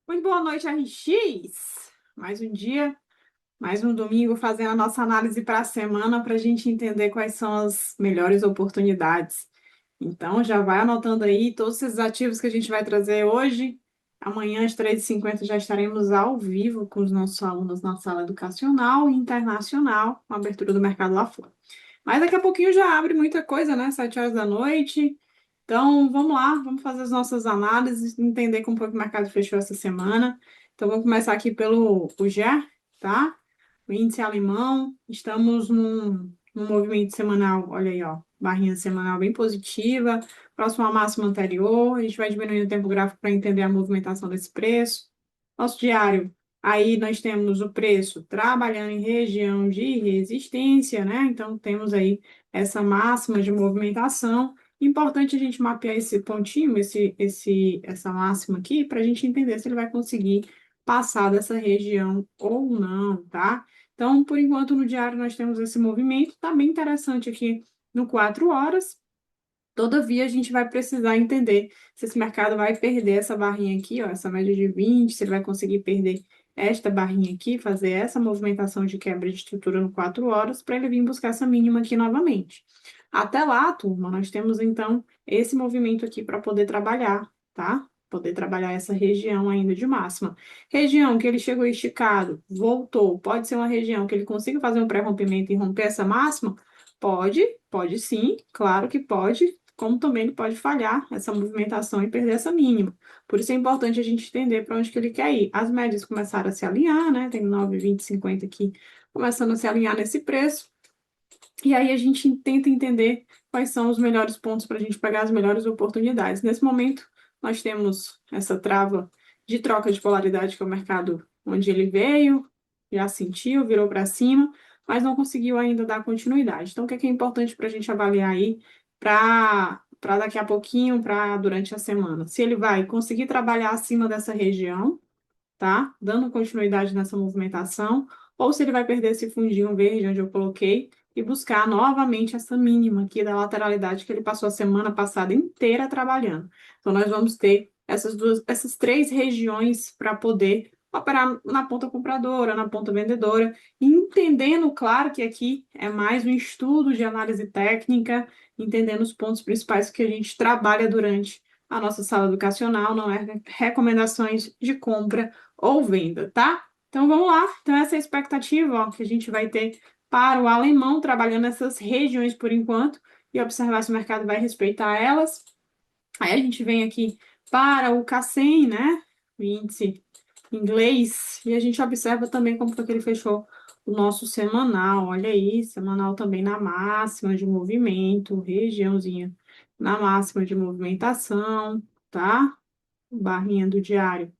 Muito boa noite, RX. Mais um dia, mais um domingo fazendo a nossa análise para a semana para a gente entender quais são as melhores oportunidades. Então, já vai anotando aí todos esses ativos que a gente vai trazer hoje. Amanhã, às 3h50, já estaremos ao vivo com os nossos alunos na sala educacional e internacional, com a abertura do mercado lá fora. Mas daqui a pouquinho já abre muita coisa, né? 7 horas da noite. Então, vamos lá, vamos fazer as nossas análises, entender como foi que o mercado fechou essa semana. Então, vamos começar aqui pelo o GER, tá? O índice alemão, estamos num movimento semanal, olha aí, ó, barrinha semanal bem positiva, próximo à máxima anterior, a gente vai diminuindo o tempo gráfico para entender a movimentação desse preço. Nosso diário, aí nós temos o preço trabalhando em região de resistência, né? Então, temos aí essa máxima de movimentação. Importante a gente mapear esse pontinho, essa máxima aqui, para a gente entender se ele vai conseguir passar dessa região ou não, tá? Então, por enquanto, no diário nós temos esse movimento, tá bem interessante aqui no 4 horas. Todavia, a gente vai precisar entender se esse mercado vai perder essa barrinha aqui, ó, essa média de 20, se ele vai conseguir perder esta barrinha aqui, fazer essa movimentação de quebra de estrutura no 4 horas, para ele vir buscar essa mínima aqui novamente. Até lá, turma, nós temos então esse movimento aqui para poder trabalhar, tá? Poder trabalhar essa região ainda de máxima. Região que ele chegou esticado, voltou, pode ser uma região que ele consiga fazer um pré-rompimento e romper essa máxima? Pode sim, claro que pode, como também ele pode falhar essa movimentação e perder essa mínima. Por isso é importante a gente entender para onde que ele quer ir. As médias começaram a se alinhar, né? Tem 9, 20, 50 aqui, começando a se alinhar nesse preço. E aí a gente tenta entender quais são os melhores pontos para a gente pegar as melhores oportunidades. Nesse momento, nós temos essa trava de troca de polaridade, que é o mercado onde ele veio, já sentiu, virou para cima, mas não conseguiu ainda dar continuidade. Então, o que é importante para a gente avaliar aí para daqui a pouquinho, para durante a semana? Se ele vai conseguir trabalhar acima dessa região, tá? Dando continuidade nessa movimentação, ou se ele vai perder esse fundinho verde onde eu coloquei e buscar novamente essa mínima aqui da lateralidade que ele passou a semana passada inteira trabalhando. Então, nós vamos ter essas três regiões para poder operar na ponta compradora, na ponta vendedora, entendendo, claro, que aqui é mais um estudo de análise técnica, entendendo os pontos principais que a gente trabalha durante a nossa sala educacional, não é recomendações de compra ou venda, tá? Então vamos lá. Então essa é a expectativa, ó, que a gente vai ter para o alemão, trabalhando nessas regiões por enquanto, e observar se o mercado vai respeitar elas. Aí a gente vem aqui para o CACEM, né? O índice inglês, e a gente observa também como foi que ele fechou o nosso semanal. Olha aí, semanal também na máxima de movimento, regiãozinha na máxima de movimentação, tá? Barrinha do diário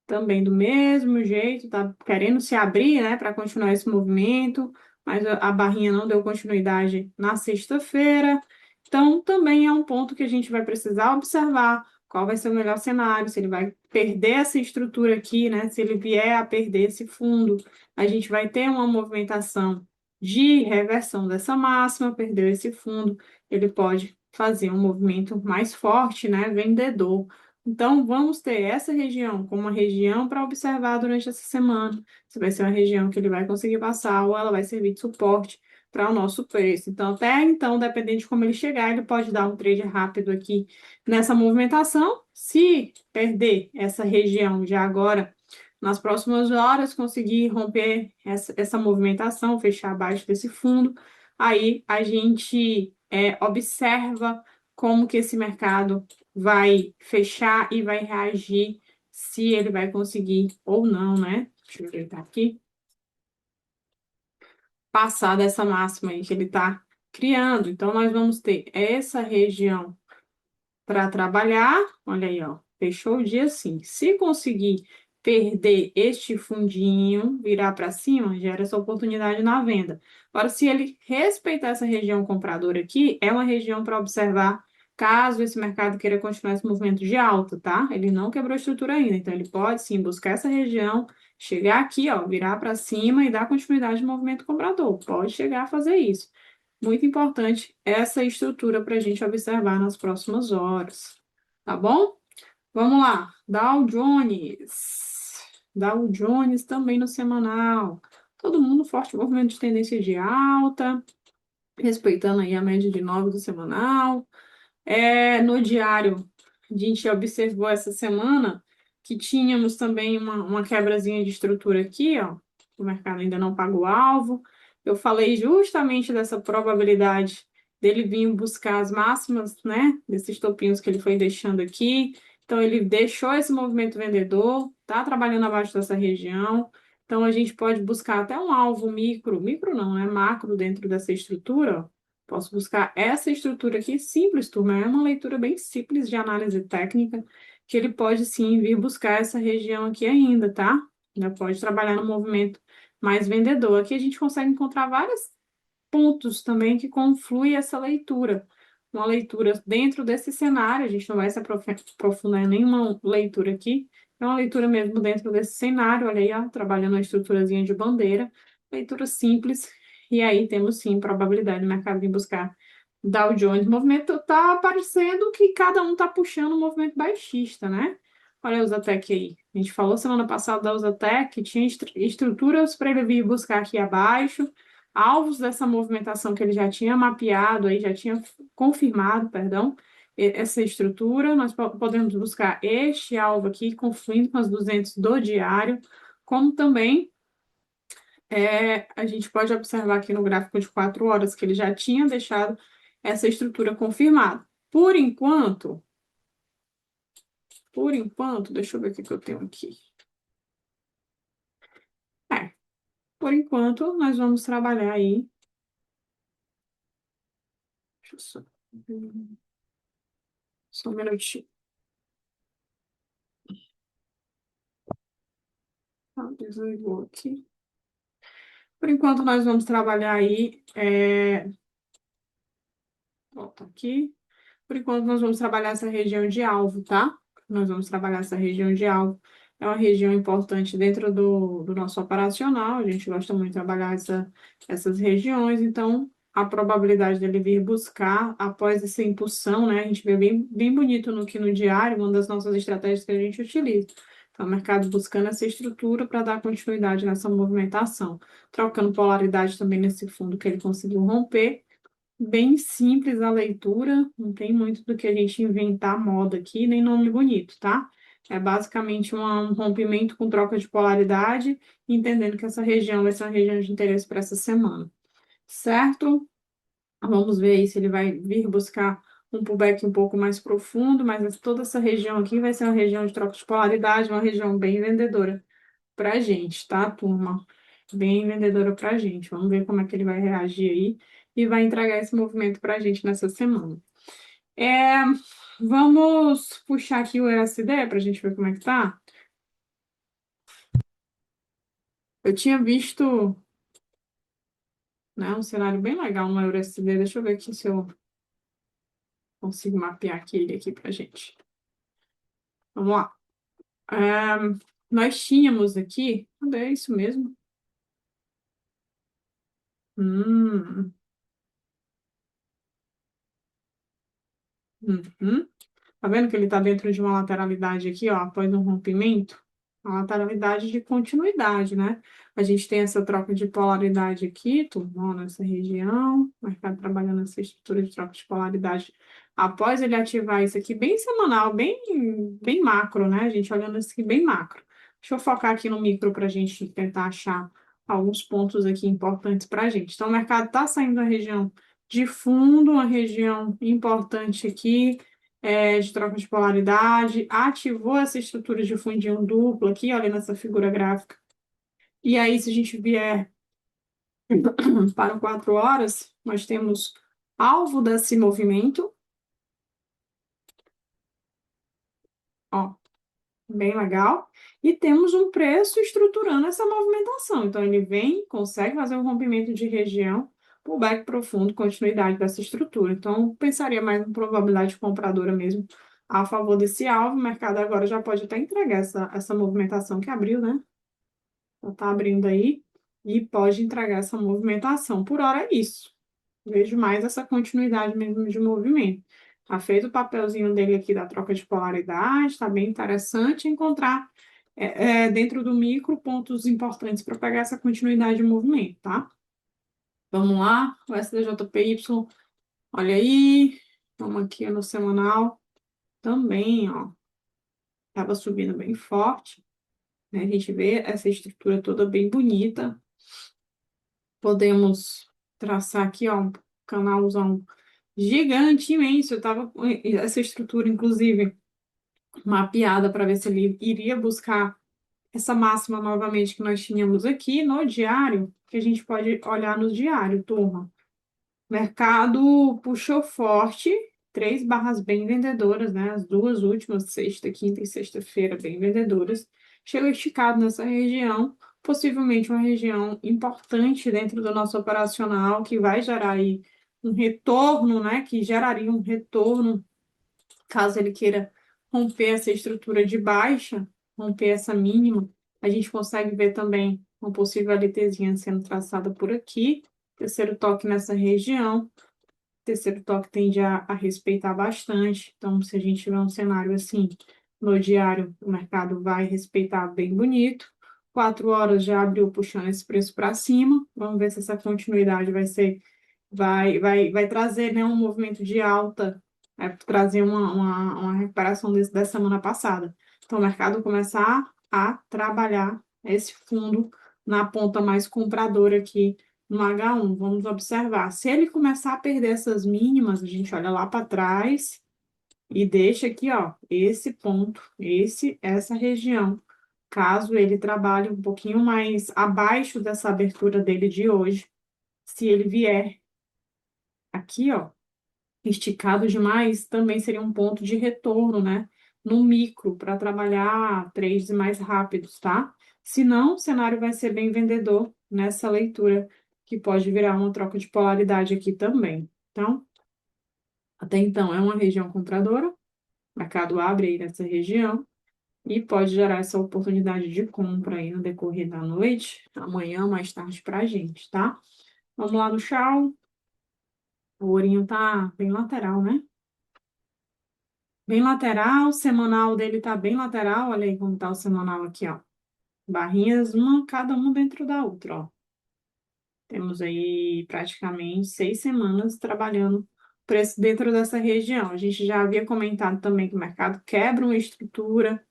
também do mesmo jeito, tá querendo se abrir, né, para continuar esse movimento, mas a barrinha não deu continuidade na sexta-feira. Então, também é um ponto que a gente vai precisar observar qual vai ser o melhor cenário, se ele vai perder essa estrutura aqui, né, se ele vier a perder esse fundo, a gente vai ter uma movimentação de reversão dessa máxima, perdeu esse fundo, ele pode fazer um movimento mais forte, né, vendedor. Então, vamos ter essa região como uma região para observar durante essa semana. Se vai ser uma região que ele vai conseguir passar ou ela vai servir de suporte para o nosso preço. Então, até então, dependendo de como ele chegar, ele pode dar um trade rápido aqui nessa movimentação. Se perder essa região já agora, nas próximas horas, conseguir romper essa movimentação, fechar abaixo desse fundo, aí a gente observa como que esse mercado vai fechar e vai reagir se ele vai conseguir ou não, né? Deixa eu ajeitar aqui. Passar dessa máxima aí que ele está criando. Então, nós vamos ter essa região para trabalhar. Olha aí, ó. Fechou o dia assim. Se conseguir perder este fundinho, virar para cima, gera essa oportunidade na venda. Agora, se ele respeitar essa região compradora aqui, é uma região para observar caso esse mercado queira continuar esse movimento de alta, tá? Ele não quebrou a estrutura ainda, então ele pode sim buscar essa região, chegar aqui, ó, virar para cima e dar continuidade no movimento comprador. Pode chegar a fazer isso. Muito importante essa estrutura para a gente observar nas próximas horas, tá bom? Vamos lá, Dow Jones. Dow Jones também no semanal. Todo mundo forte movimento de tendência de alta, respeitando aí a média de 9 do semanal. No diário, a gente observou essa semana que tínhamos também uma quebrazinha de estrutura aqui, ó. O mercado ainda não pagou o alvo. Eu falei justamente dessa probabilidade dele vir buscar as máximas, né? Desses topinhos que ele foi deixando aqui. Então, ele deixou esse movimento vendedor, tá trabalhando abaixo dessa região. Então, a gente pode buscar até um alvo micro não, é macro dentro dessa estrutura, ó. Posso buscar essa estrutura aqui, simples, turma, é uma leitura bem simples de análise técnica, que ele pode sim vir buscar essa região aqui ainda, tá? Ainda pode trabalhar no movimento mais vendedor. Aqui a gente consegue encontrar vários pontos também que confluem essa leitura. Uma leitura dentro desse cenário, a gente não vai se aprofundar em nenhuma leitura aqui, é uma leitura mesmo dentro desse cenário, olha aí, ó, trabalhando a estruturazinha de bandeira, leitura simples, e aí temos sim probabilidade do mercado vir buscar Dow Jones. O movimento tá parecendo que cada um tá puxando um movimento baixista, né? Olha a Usatec aí. A gente falou semana passada da Usatec, que tinha estruturas para ele vir buscar aqui abaixo, alvos dessa movimentação que ele já tinha mapeado, aí já tinha confirmado, perdão, essa estrutura. Nós podemos buscar este alvo aqui, confluindo com as 200 do diário, como também a gente pode observar aqui no gráfico de 4 horas que ele já tinha deixado essa estrutura confirmada. Por enquanto, deixa eu ver o que que eu tenho aqui. É, por enquanto, nós vamos trabalhar aí. Deixa eu só um minutinho. Desligou aqui. Por enquanto, nós vamos trabalhar aí. Volta aqui. Por enquanto, nós vamos trabalhar essa região de alvo, tá? Nós vamos trabalhar essa região de alvo. É uma região importante dentro do nosso operacional. A gente gosta muito de trabalhar essas regiões. Então, a probabilidade dele vir buscar após essa impulsão, né? A gente vê bem, bem bonito no diário, uma das nossas estratégias que a gente utiliza. Então, o mercado buscando essa estrutura para dar continuidade nessa movimentação. Trocando polaridade também nesse fundo que ele conseguiu romper. Bem simples a leitura, não tem muito do que a gente inventar moda aqui, nem nome bonito, tá? É basicamente um rompimento com troca de polaridade, entendendo que essa região vai ser uma região de interesse para essa semana, certo? Vamos ver aí se ele vai vir buscar um pullback um pouco mais profundo, mas toda essa região aqui vai ser uma região de troca de polaridade, uma região bem vendedora pra gente, tá, turma? Bem vendedora pra gente. Vamos ver como é que ele vai reagir aí e vai entregar esse movimento pra gente nessa semana. É, vamos puxar aqui o USD pra gente ver como é que tá. Eu tinha visto, né, um cenário bem legal no USD. Deixa eu ver aqui se eu consigo mapear ele aqui pra gente. Vamos lá. É, nós tínhamos aqui, cadê é isso mesmo? Hum, uhum. Tá vendo que ele está dentro de uma lateralidade aqui, ó, após um rompimento? Uma lateralidade de continuidade, né? A gente tem essa troca de polaridade aqui, turma, ó, nessa região, o mercado trabalhando nessa estrutura de troca de polaridade. Após ele ativar isso aqui, bem semanal, bem macro, né? A gente olhando isso aqui bem macro. Deixa eu focar aqui no micro para a gente tentar achar alguns pontos aqui importantes para a gente. Então, o mercado está saindo da região de fundo, uma região importante aqui, de troca de polaridade, ativou essa estrutura de fundinho duplo aqui, olha nessa figura gráfica. E aí, se a gente vier para 4 horas, nós temos alvo desse movimento, ó, bem legal, e temos um preço estruturando essa movimentação. Então, ele vem, consegue fazer um rompimento de região, pullback profundo, continuidade dessa estrutura. Então, pensaria mais em probabilidade compradora mesmo a favor desse alvo. O mercado agora já pode até entregar essa movimentação que abriu, né? Já está abrindo aí e pode entregar essa movimentação. Por hora é isso. Vejo mais essa continuidade mesmo de movimento. Tá feito o papelzinho dele aqui da troca de polaridade, tá bem interessante encontrar dentro do micro, pontos importantes para pegar essa continuidade de movimento, tá? Vamos lá, o SDJPY, olha aí, vamos aqui no semanal, também, ó, estava subindo bem forte, né? A gente vê essa estrutura toda bem bonita. Podemos traçar aqui, ó, um canalzão gigante, imenso. Eu tava com essa estrutura, inclusive, mapeada para ver se ele iria buscar essa máxima novamente que nós tínhamos aqui no diário, que a gente pode olhar no diário, turma. Mercado puxou forte, três barras bem vendedoras, né? As duas últimas, sexta, quinta e sexta-feira, bem vendedoras. Chegou esticado nessa região, possivelmente uma região importante dentro do nosso operacional, que vai gerar aí um retorno, né? Que geraria um retorno caso ele queira romper essa estrutura de baixa, romper essa mínima. A gente consegue ver também uma possível LTzinha sendo traçada por aqui. Terceiro toque nessa região. Terceiro toque tende a respeitar bastante. Então, se a gente tiver um cenário assim no diário, o mercado vai respeitar bem bonito. 4 horas já abriu puxando esse preço para cima. Vamos ver se essa continuidade vai trazer, né, um movimento de alta, trazer uma recuperação dessa semana passada. Então, o mercado começar a trabalhar esse fundo na ponta mais compradora aqui no H1. Vamos observar. Se ele começar a perder essas mínimas, a gente olha lá para trás e deixa aqui, ó, esse ponto, essa região. Caso ele trabalhe um pouquinho mais abaixo dessa abertura dele de hoje, se ele vier aqui, ó, esticado demais, também seria um ponto de retorno, né? No micro, para trabalhar trades mais rápidos, tá? Se não, o cenário vai ser bem vendedor nessa leitura, que pode virar uma troca de polaridade aqui também. Então, até então, é uma região compradora, o mercado abre aí nessa região e pode gerar essa oportunidade de compra aí no decorrer da noite, amanhã, mais tarde, para a gente, tá? Vamos lá no chão. O ourinho tá bem lateral, né? Bem lateral, o semanal dele tá bem lateral. Olha aí como tá o semanal aqui, ó. Barrinhas, cada uma dentro da outra, ó. Temos aí praticamente 6 semanas trabalhando preço dentro dessa região. A gente já havia comentado também que o mercado quebra uma estrutura,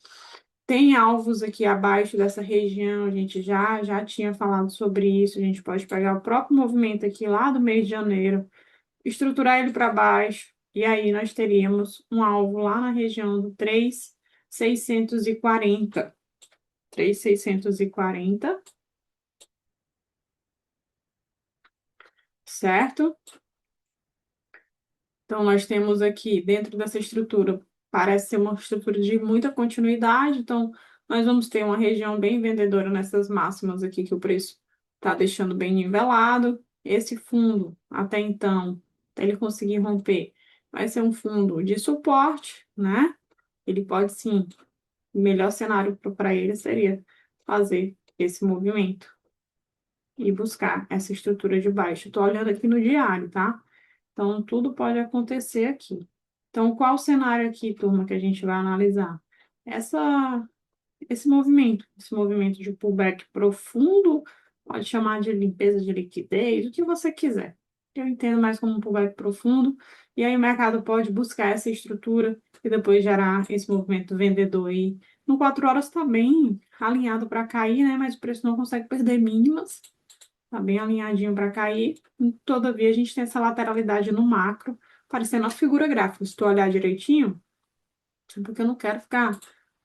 tem alvos aqui abaixo dessa região, a gente já tinha falado sobre isso. A gente pode pegar o próprio movimento aqui lá do mês de janeiro, estruturar ele para baixo, e aí nós teríamos um alvo lá na região do 3.640. 3.640, certo? Então, nós temos aqui, dentro dessa estrutura, parece ser uma estrutura de muita continuidade, então, nós vamos ter uma região bem vendedora nessas máximas aqui, que o preço está deixando bem nivelado. Esse fundo, até então, até ele conseguir romper, vai ser um fundo de suporte, né? Ele pode sim, o melhor cenário para ele seria fazer esse movimento e buscar essa estrutura de baixo. Estou olhando aqui no diário, tá? Então, tudo pode acontecer aqui. Então, qual o cenário aqui, turma, que a gente vai analisar? Essa, esse movimento de pullback profundo, pode chamar de limpeza de liquidez, o que você quiser. Eu entendo mais como um pullback profundo, e aí o mercado pode buscar essa estrutura e depois gerar esse movimento vendedor aí. No 4 horas está bem alinhado para cair, né? Mas o preço não consegue perder mínimas. Tá bem alinhadinho para cair. Todavia, a gente tem essa lateralidade no macro, parecendo a figura gráfica. Se tu olhar direitinho, porque eu não quero ficar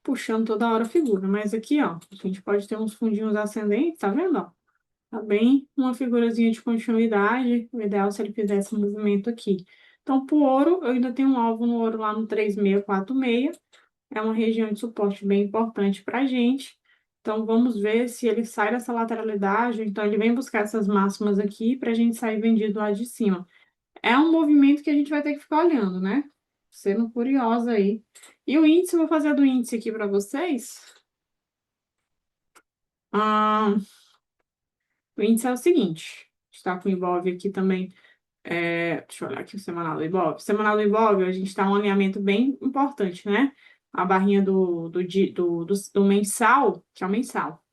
puxando toda hora a figura. Mas aqui, ó, a gente pode ter uns fundinhos ascendentes, tá vendo, ó? Tá bem uma figurazinha de continuidade. O ideal é se ele fizesse um movimento aqui. Então, pro ouro, eu ainda tenho um alvo no ouro lá no 3.646. É uma região de suporte bem importante para a gente. Então, vamos ver se ele sai dessa lateralidade, ou então ele vem buscar essas máximas aqui para a gente sair vendido lá de cima. É um movimento que a gente vai ter que ficar olhando, né? Sendo curiosa aí. E o índice, eu vou fazer do índice aqui para vocês. Ah, o índice é o seguinte: está com o Ibov aqui também. Deixa eu olhar aqui o semanal do Ibov. O semanal do Ibov, a gente está um alinhamento bem importante, né? a barrinha do mensal, que é o mensal,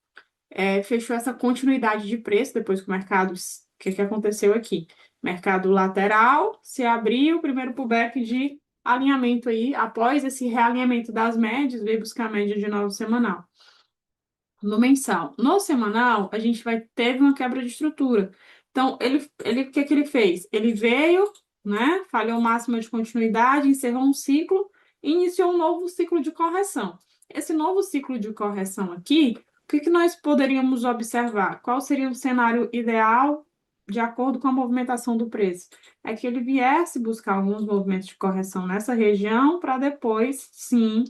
fechou essa continuidade de preço depois que o mercado. O que aconteceu aqui? Mercado lateral se abriu, primeiro pullback de alinhamento aí, após esse realinhamento das médias, veio buscar a média de novo semanal. No mensal. No semanal, a gente teve uma quebra de estrutura. Então, o que que ele fez? Ele veio, né, falhou máxima de continuidade, encerrou um ciclo e iniciou um novo ciclo de correção. Esse novo ciclo de correção aqui, o que que nós poderíamos observar? Qual seria o cenário ideal de acordo com a movimentação do preço? É que ele viesse buscar alguns movimentos de correção nessa região para depois, sim,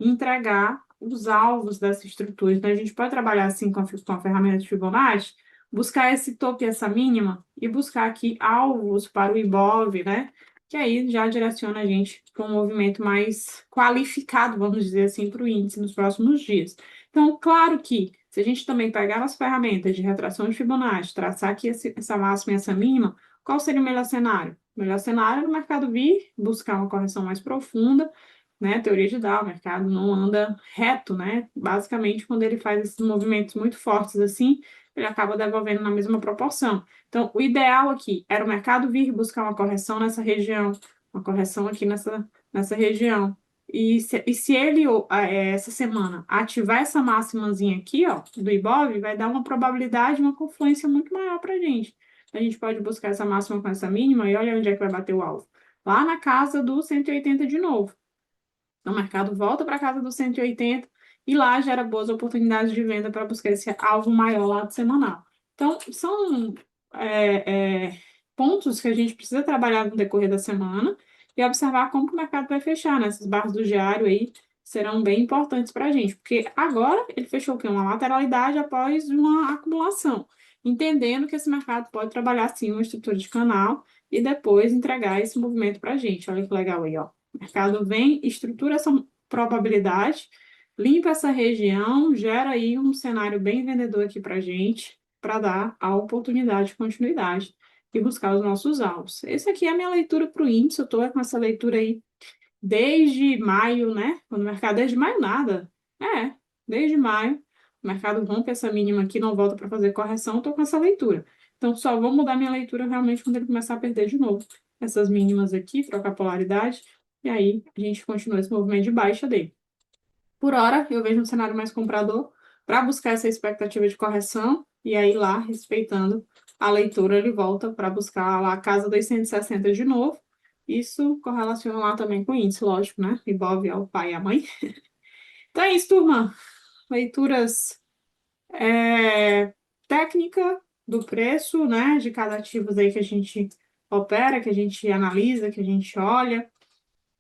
entregar os alvos dessa estrutura. Então, a gente pode trabalhar assim com a ferramenta de Fibonacci, buscar esse topo e essa mínima e buscar aqui alvos para o Ibov, né? Que aí já direciona a gente para um movimento mais qualificado, vamos dizer assim, para o índice nos próximos dias. Então, claro que se a gente também pegar as ferramentas de retração de Fibonacci, traçar aqui essa máxima e essa mínima, qual seria o melhor cenário? O melhor cenário é o mercado vir buscar uma correção mais profunda, né? Teoria de Dow, o mercado não anda reto, né? Basicamente, quando ele faz esses movimentos muito fortes assim, ele acaba devolvendo na mesma proporção. Então, o ideal aqui era o mercado vir buscar uma correção nessa região, uma correção aqui nessa região. E se ele, essa semana, ativar essa máximazinha aqui, ó, do Ibov, vai dar uma probabilidade, uma confluência muito maior para a gente. A gente pode buscar essa máxima com essa mínima e olha onde é que vai bater o alvo. Lá na casa do 180 de novo. Então, o mercado volta para casa dos 180 e lá gera boas oportunidades de venda para buscar esse alvo maior lá do semanal. Então, são pontos que a gente precisa trabalhar no decorrer da semana e observar como que o mercado vai fechar, né? Essas barras do diário aí serão bem importantes para a gente, porque agora ele fechou o quê? Uma lateralidade após uma acumulação, entendendo que esse mercado pode trabalhar sim uma estrutura de canal e depois entregar esse movimento para a gente. Olha que legal aí, ó. O mercado vem, estrutura essa probabilidade, limpa essa região, gera aí um cenário bem vendedor aqui para a gente, para dar a oportunidade de continuidade e buscar os nossos alvos. Essa aqui é a minha leitura para o índice, eu estou com essa leitura aí desde maio, né? Quando o mercado, desde maio nada. Desde maio, o mercado rompe essa mínima aqui, não volta para fazer correção, estou com essa leitura. Então, só vou mudar minha leitura realmente quando ele começar a perder de novo essas mínimas aqui, trocar polaridade, e aí a gente continua esse movimento de baixa dele. Por hora, eu vejo um cenário mais comprador para buscar essa expectativa de correção, e aí lá, respeitando a leitura, ele volta para buscar lá a casa dos 160 de novo. Isso correlaciona lá também com o índice, lógico, né? Ibov é o pai e a mãe. Então é isso, turma. Leituras técnica do preço, né? De cada ativo aí que a gente opera, que a gente analisa, que a gente olha.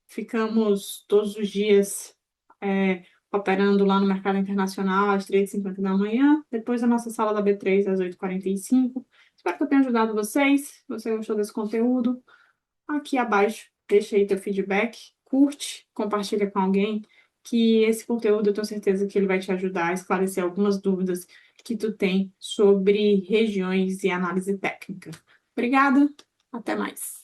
Ficamos todos os dias operando lá no mercado internacional às 3h50 da manhã, depois a nossa sala da B3 às 8h45. Espero que eu tenha ajudado vocês. Se você gostou desse conteúdo, aqui abaixo, deixa aí teu feedback, curte, compartilha com alguém, que esse conteúdo eu tenho certeza que ele vai te ajudar a esclarecer algumas dúvidas que tu tem sobre regiões e análise técnica. Obrigada, até mais.